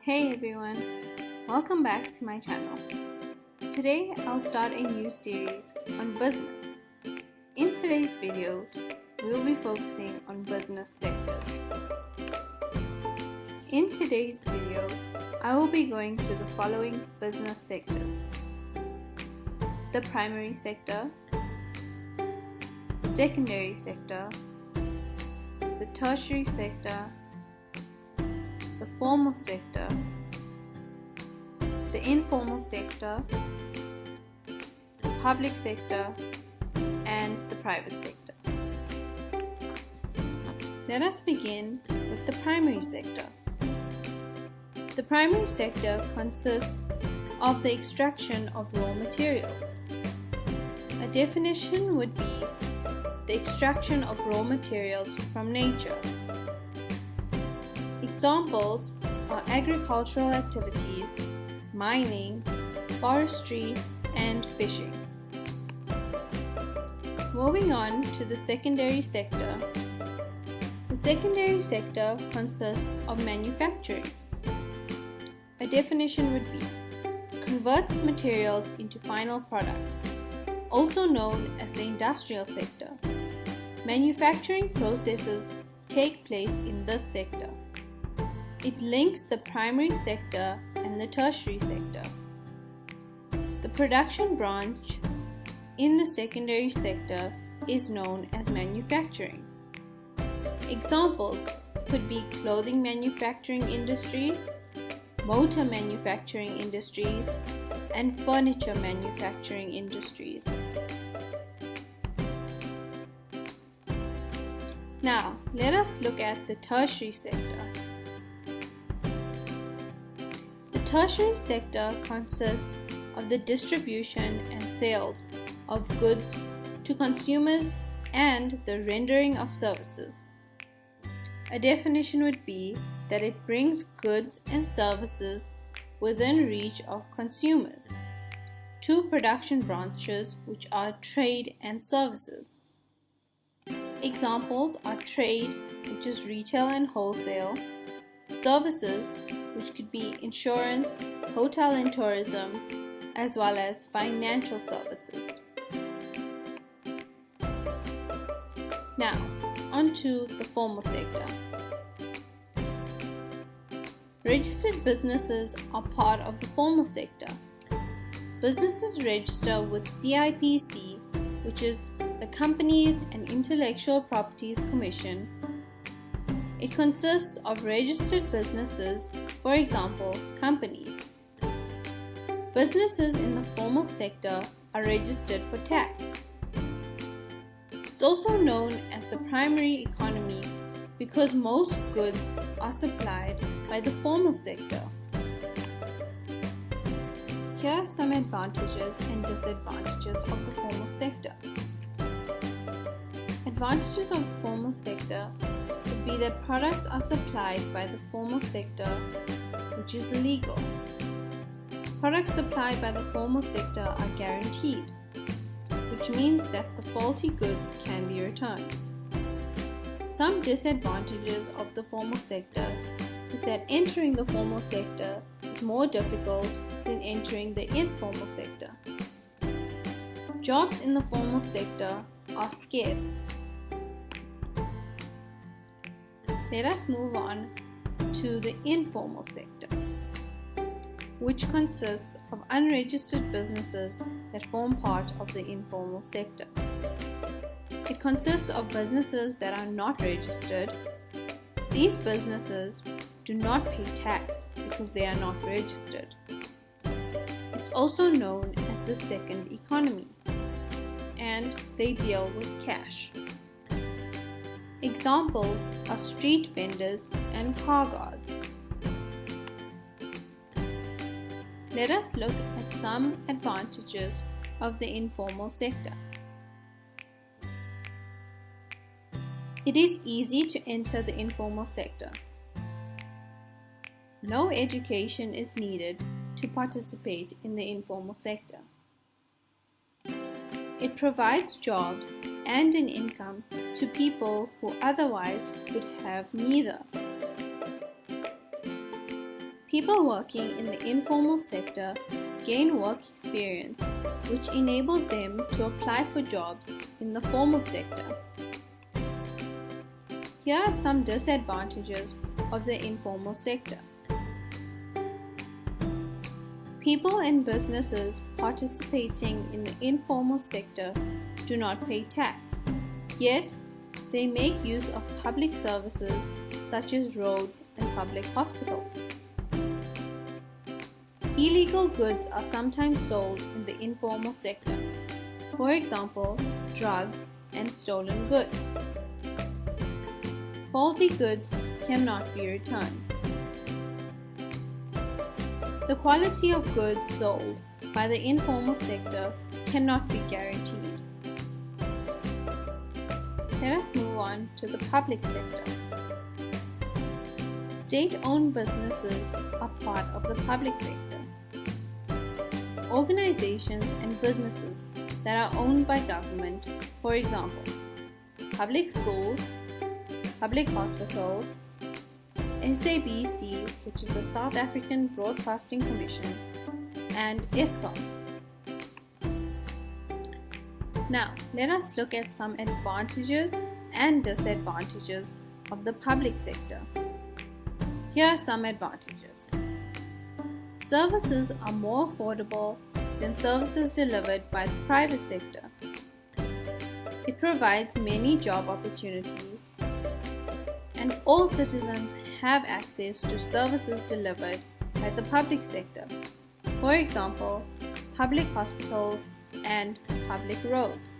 Hey everyone, welcome back to my channel. Today I'll start a new series on business. In today's video, we'll be focusing on business sectors. In today's video, I will be going through the following business sectors: the primary sector, secondary sector, the tertiary sector, the formal sector, the informal sector, the public sector, and the private sector. Let us begin with the primary sector. The primary sector consists of the extraction of raw materials. A definition would be the extraction of raw materials from nature. Examples are agricultural activities, mining, forestry, and fishing. Moving on to the secondary sector. The secondary sector consists of manufacturing. A definition would be converts materials into final products, also known as the industrial sector. Manufacturing processes take place in this sector. It links the primary sector and the tertiary sector. The production branch in the secondary sector is known as manufacturing. Examples could be clothing manufacturing industries, motor manufacturing industries, and furniture manufacturing industries. Now, let us look at the tertiary sector. The tertiary sector consists of the distribution and sales of goods to consumers and the rendering of services. A definition would be that it brings goods and services within reach of consumers. Two production branches, which are trade and services. Examples are trade, which is retail and wholesale, services, which could be insurance, hotel and tourism, as well as financial services. Now, on to the formal sector. Registered businesses are part of the formal sector. Businesses register with CIPC, which is the Companies and Intellectual Properties Commission. It consists of registered businesses, for example, companies. Businesses in the formal sector are registered for tax. It's also known as the primary economy because most goods are supplied by the formal sector. Here are some advantages and disadvantages of the formal sector. Advantages of the formal sector would be that products are supplied by the formal sector, which is legal. Products supplied by the formal sector are guaranteed, which means that the faulty goods can be returned. Some disadvantages of the formal sector is that entering the formal sector is more difficult than entering the informal sector. Jobs in the formal sector are scarce. Let us move on to the informal sector, which consists of unregistered businesses that form part of the informal sector. It consists of businesses that are not registered. These businesses do not pay tax because they are not registered. It's also known as the second economy, and they deal with cash. Examples are street vendors and car guards. Let us look at some advantages of the informal sector. It is easy to enter the informal sector. No education is needed to participate in the informal sector. It provides jobs and an income to people who otherwise would have neither. People working in the informal sector gain work experience, which enables them to apply for jobs in the formal sector. Here are some disadvantages of the informal sector. People and businesses participating in the informal sector do not pay tax, yet they make use of public services such as roads and public hospitals. Illegal goods are sometimes sold in the informal sector, for example, drugs and stolen goods. Faulty goods cannot be returned. The quality of goods sold by the informal sector cannot be guaranteed. Let us move on to the public sector. State-owned businesses are part of the public sector. Organizations and businesses that are owned by government, for example, public schools, public hospitals, SABC, which is the South African Broadcasting Commission, and Eskom. Now, let us look at some advantages and disadvantages of the public sector. Here are some advantages. Services are more affordable than services delivered by the private sector. It provides many job opportunities, and all citizens have access to services delivered by the public sector, for example, public hospitals and public roads.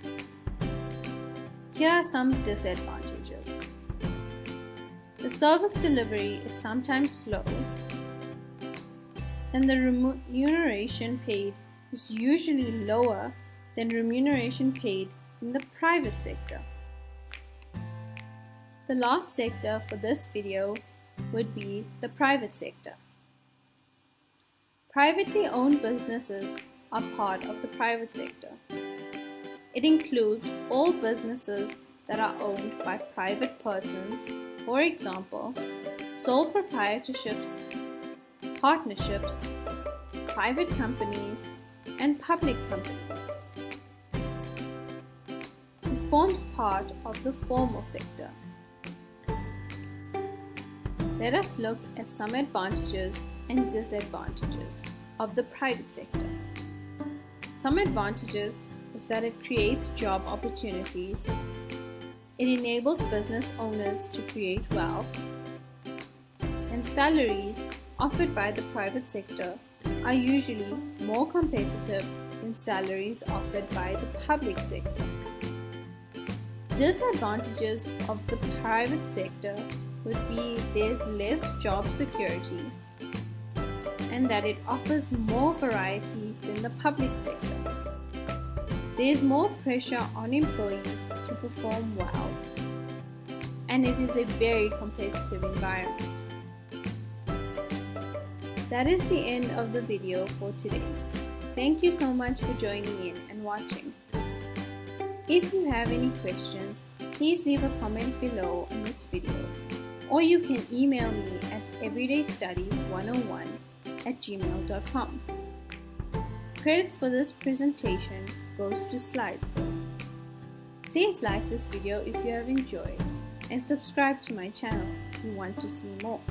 Here are some disadvantages. The service delivery is sometimes slow, and the remuneration paid is usually lower than remuneration paid in the private sector. The last sector for this video would be the private sector. Privately owned businesses are part of the private sector. It includes all businesses that are owned by private persons, for example, sole proprietorships, partnerships, private companies, and public companies. It forms part of the formal sector. Let us look at some advantages and disadvantages of the private sector. Some advantages is that it creates job opportunities, it enables business owners to create wealth, and salaries offered by the private sector are usually more competitive than salaries offered by the public sector. Disadvantages of the private sector would be there's less job security and that it offers more variety than the public sector. There is more pressure on employees to perform well, and it is a very competitive environment. That is the end of the video for today. Thank you so much for joining in and watching. If you have any questions, please leave a comment below on this video, or you can email me at everydaystudies101@gmail.com. Credits for this presentation goes to Slidesgo. Please like this video if you have enjoyed, and subscribe to my channel if you want to see more.